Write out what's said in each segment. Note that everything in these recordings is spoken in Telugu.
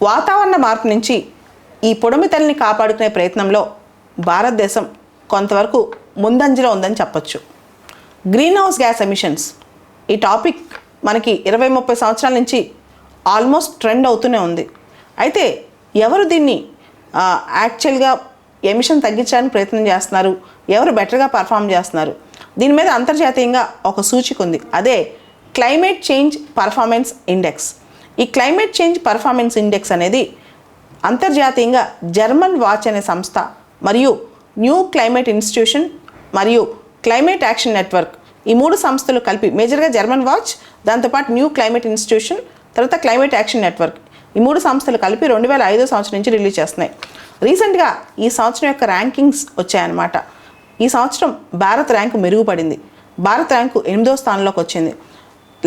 వాతావరణ మార్పు నుంచి ఈ పొడమితల్ని కాపాడుకునే ప్రయత్నంలో భారతదేశం కొంతవరకు ముందంజలో ఉందని చెప్పొచ్చు. గ్రీన్ హౌస్ గ్యాస్ ఎమిషన్స్ ఈ టాపిక్ మనకి 20-30 సంవత్సరాల నుంచి ఆల్మోస్ట్ ట్రెండ్ అవుతూనే ఉంది. అయితే ఎవరు దీన్ని యాక్చువల్గా ఎమిషన్ తగ్గించడానికి ప్రయత్నం చేస్తున్నారు, ఎవరు బెటర్గా పర్ఫామ్ చేస్తున్నారు, దీని మీద అంతర్జాతీయంగా ఒక సూచిక ఉంది. అదే క్లైమేట్ చేంజ్ పర్ఫార్మెన్స్ ఇండెక్స్. ఈ క్లైమేట్ చేంజ్ పర్ఫార్మెన్స్ ఇండెక్స్ అనేది అంతర్జాతీయంగా జర్మన్ వాచ్ అనే సంస్థ మరియు న్యూ క్లైమేట్ ఇన్స్టిట్యూషన్ మరియు క్లైమేట్ యాక్షన్ నెట్వర్క్ ఈ 3 సంస్థలు కలిపి, మేజర్గా జర్మన్ వాచ్, దాంతోపాటు న్యూ క్లైమేట్ ఇన్స్టిట్యూషన్, తర్వాత క్లైమేట్ యాక్షన్ నెట్వర్క్, ఈ 3 సంస్థలు కలిపి 2005 సంవత్సరం నుంచి రిలీజ్ చేస్తున్నాయి. రీసెంట్గా ఈ సంవత్సరం యొక్క ర్యాంకింగ్స్ వచ్చాయన్నమాట. ఈ సంవత్సరం భారత్ ర్యాంకు మెరుగుపడింది. భారత్ ర్యాంకు 8వ స్థానంలోకి వచ్చింది.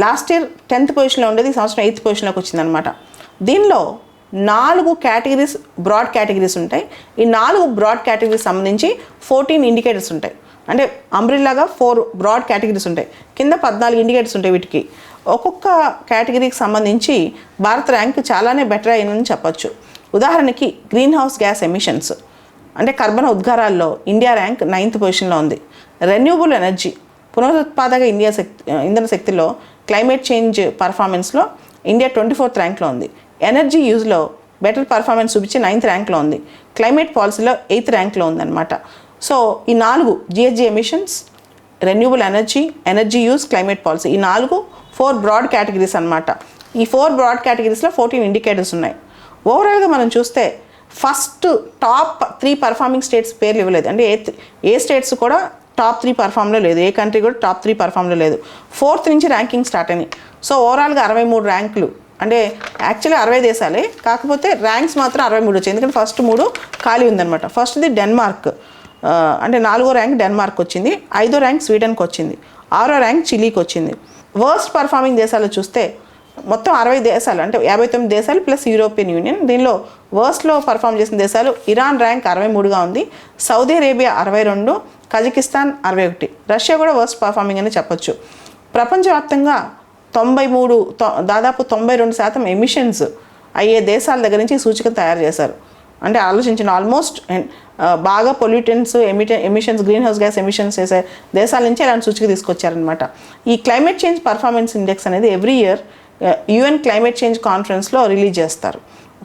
లాస్ట్ ఇయర్ 10th పొజిషన్లో ఉండేది, ఈ సంవత్సరం 8th పొజిషన్లోకి వచ్చిందనమాట. దీనిలో 4 కేటగిరీస్, బ్రాడ్ కేటగిరీస్ ఉంటాయి. ఈ 4 బ్రాడ్ కేటగిరీస్ సంబంధించి 14 ఇండికేటర్స్ ఉంటాయి. అంటే అంబ్రిల్లాగా 4 బ్రాడ్ కేటగిరీస్ ఉంటాయి, కింద 14 ఇండికేటర్స్ ఉంటాయి. వీటికి ఒక్కొక్క కేటగిరీకి సంబంధించి భారత్ ర్యాంక్ చాలానే బెటర్ అయిందని చెప్పొచ్చు. ఉదాహరణకి గ్రీన్ హౌస్ గ్యాస్ ఎమిషన్స్ అంటే కర్బన ఉద్గారాల్లో ఇండియా ర్యాంక్ 9th పొజిషన్లో ఉంది. రెన్యూబుల్ ఎనర్జీ, పునరుత్పాదక ఇంధన శక్తిలో క్లైమేట్ చేంజ్ పర్ఫార్మెన్స్లో ఇండియా 24th ర్యాంక్లో ఉంది. ఎనర్జీ యూజ్లో బెటర్ పర్ఫార్మెన్స్ చూపించి 9th ర్యాంక్లో ఉంది. క్లైమేట్ పాలసీలో 8th ర్యాంక్లో ఉందన్నమాట. సో ఈ 4 GHG emissions, renewable energy, energy use, climate policy, ఈ 4 బ్రాడ్ కేటగిరీస్ అనమాట. ఈ 4 బ్రాడ్ కేటగిరీస్లో 14 ఇండికేటర్స్ ఉన్నాయి. ఓవరాల్గా మనం చూస్తే ఫస్ట్ టాప్ 3 పర్ఫార్మింగ్ స్టేట్స్ పేర్లు ఇవ్వలేదు. అంటే ఏ స్టేట్స్ కూడా టాప్ 3 పర్ఫామ్లో లేదు, ఏ కంట్రీ కూడా టాప్ 3 పర్ఫామ్లో లేదు. 4th నుంచి ర్యాంకింగ్ స్టార్ట్ అయినాయి. సో ఓవరాల్గా 63 ర్యాంకులు, అంటే యాక్చువల్లీ 60 దేశాలే, కాకపోతే ర్యాంక్స్ మాత్రం 63 వచ్చాయి. ఎందుకంటే ఫస్ట్ 3 ఖాళీ ఉందన్నమాట. ఫస్ట్ది డెన్మార్క్, అంటే 4వ ర్యాంక్ డెన్మార్క్ వచ్చింది, 5వ ర్యాంక్ స్వీడన్కి వచ్చింది, 6వ ర్యాంక్ చిలీకి వచ్చింది. వర్స్ట్ పర్ఫార్మింగ్ దేశాలు చూస్తే మొత్తం 60 దేశాలు, అంటే 59 దేశాలు ప్లస్ యూరోపియన్ యూనియన్. దీనిలో వర్స్ట్లో పర్ఫామ్ చేసిన దేశాలు ఇరాన్ ర్యాంక్ 63గా ఉంది, సౌదీ అరేబియా 62, కజకిస్తాన్ 61, రష్యా కూడా వర్స్ట్ పర్ఫార్మింగ్ అని చెప్పొచ్చు. ప్రపంచవ్యాప్తంగా 93, దాదాపు 92% ఎమిషన్స్ అయ్యే దేశాల దగ్గర నుంచి సూచికను తయారు చేశారు. అంటే ఆలోచించిన ఆల్మోస్ట్ బాగా pollutants, emissions, green house gas emissions చేసే దేశాల నుంచి అలాంటి సూచిక తీసుకొచ్చారనమాట. ఈ క్లైమేట్ చేంజ్ పర్ఫార్మెన్స్ ఇండెక్స్ అనేది every year UN climate change కాన్ఫరెన్స్లో రిలీజ్ చేస్తారు.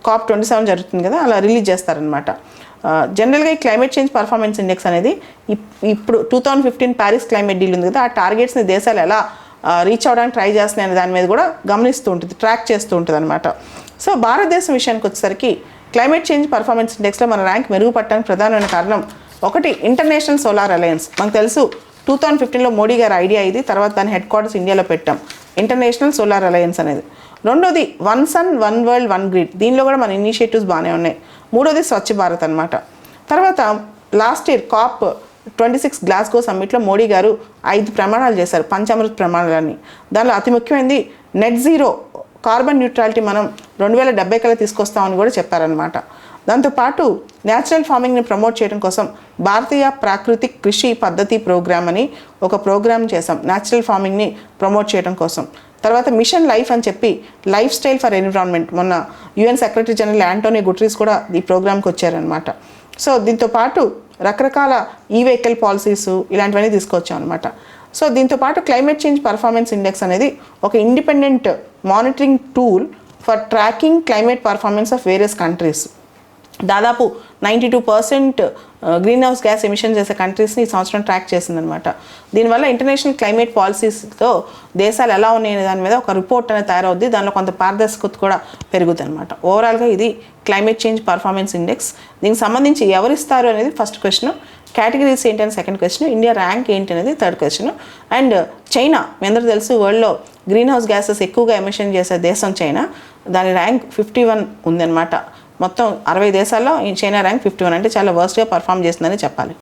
COP27 జరుగుతుంది కదా, అలా రిలీజ్ చేస్తారనమాట. జనరల్గా ఈ క్లైమేట్ చేంజ్ పర్ఫార్మెన్స్ ఇండెక్స్ అనేది ఇప్పుడు 2015 ప్యారిస్ క్లైమేట్ డీల్ ఉంది కదా, ఆ టార్గెట్స్ని దేశాలు ఎలా రీచ్ అవ్వడానికి ట్రై చేస్తున్నాయి అనే దాని మీద కూడా గమనిస్తూ ఉంటుంది, ట్రాక్ చేస్తూ ఉంటుంది అనమాట. సో భారతదేశం విషయానికి వచ్చేసరికి క్లైమేట్ చేంజ్ పర్ఫార్మెన్స్ ఇండెక్స్లో మన ర్యాంక్ మెరుగుపడడానికి ప్రధానమైన కారణం ఒకటి ఇంటర్నేషనల్ సోలార్ అలయన్స్. మనకు తెలుసు 2015లో మోడీ గారి ఐడియా ఇది, తర్వాత దాని హెడ్ క్వార్టర్స్ ఇండియాలో పెట్టాం, ఇంటర్నేషనల్ సోలార్ అలయన్స్ అనేది. రెండోది one sun one world one grid, దీనిలో కూడా మన ఇనిషియేటివ్స్ బాగానే ఉన్నాయి. మూడోది స్వచ్ఛ భారత్ అనమాట. తర్వాత లాస్ట్ ఇయర్ COP26 గ్లాస్గో సమ్మిట్లో మోడీ గారు 5 ప్రమాణాలు చేశారు, పంచామృత ప్రమాణాలని. దానిలో అతి ముఖ్యమైనది నెట్ జీరో కార్బన్ న్యూట్రాలిటీ మనం 2070 కల్లా తీసుకొస్తామని కూడా చెప్పారనమాట. దాంతోపాటు న్యాచురల్ ఫార్మింగ్ని ప్రమోట్ చేయడం కోసం భారతీయ ప్రాకృతిక్ కృషి పద్ధతి ప్రోగ్రామ్ అని ఒక ప్రోగ్రామ్ చేసాం, న్యాచురల్ ఫార్మింగ్ని ప్రమోట్ చేయడం కోసం. తర్వాత మిషన్ లైఫ్ అని చెప్పి లైఫ్ స్టైల్ ఫర్ ఎన్విరాన్మెంట్, మొన్న UN secretary general Antonio Guterres కూడా ఈ ప్రోగ్రామ్కి వచ్చారనమాట. సో దీంతోపాటు రకరకాల వెహికల్ పాలసీస్ ఇలాంటివన్నీ తీసుకొచ్చాం అనమాట. సో దీంతోపాటు క్లైమేట్ చేంజ్ పర్ఫార్మెన్స్ ఇండెక్స్ అనేది ఒక independent monitoring tool for tracking climate performance of various countries. దాదాపు 92% గ్రీన్ హౌస్ గ్యాస్ ఎమిషన్ చేసే కంట్రీస్ని ఈ సంవత్సరం ట్రాక్ చేసిందనమాట. దీనివల్ల ఇంటర్నేషనల్ క్లైమేట్ పాలసీస్తో దేశాలు ఎలా ఉన్నాయనే దాని మీద ఒక రిపోర్ట్ అనేది తయారవుద్ది, దానిలో కొంత పారదర్శకత కూడా పెరుగుతుంది అనమాట. ఓవరాల్గా ఇది క్లైమేట్ చేంజ్ పర్ఫార్మెన్స్ ఇండెక్స్. దీనికి సంబంధించి ఎవరిస్తారు అనేది ఫస్ట్ క్వశ్చన్, కేటగిరీస్ ఏంటి అని సెకండ్ క్వశ్చన్, ఇండియా ర్యాంక్ ఏంటి అనేది థర్డ్ క్వశ్చన్. అండ్ చైనా, మీ అందరూ తెలుసు వరల్డ్లో గ్రీన్ హౌస్ గ్యాసెస్ ఎక్కువగా ఎమిషన్ చేసే దేశం చైనా, దాని ర్యాంక్ 51 ఉందన్నమాట. మొత్తం 60 దేశాల్లో చైనా ర్యాంక్ 51, అంటే చాలా వర్స్ట్గా పర్ఫామ్ చేస్తుందని చెప్పాలి.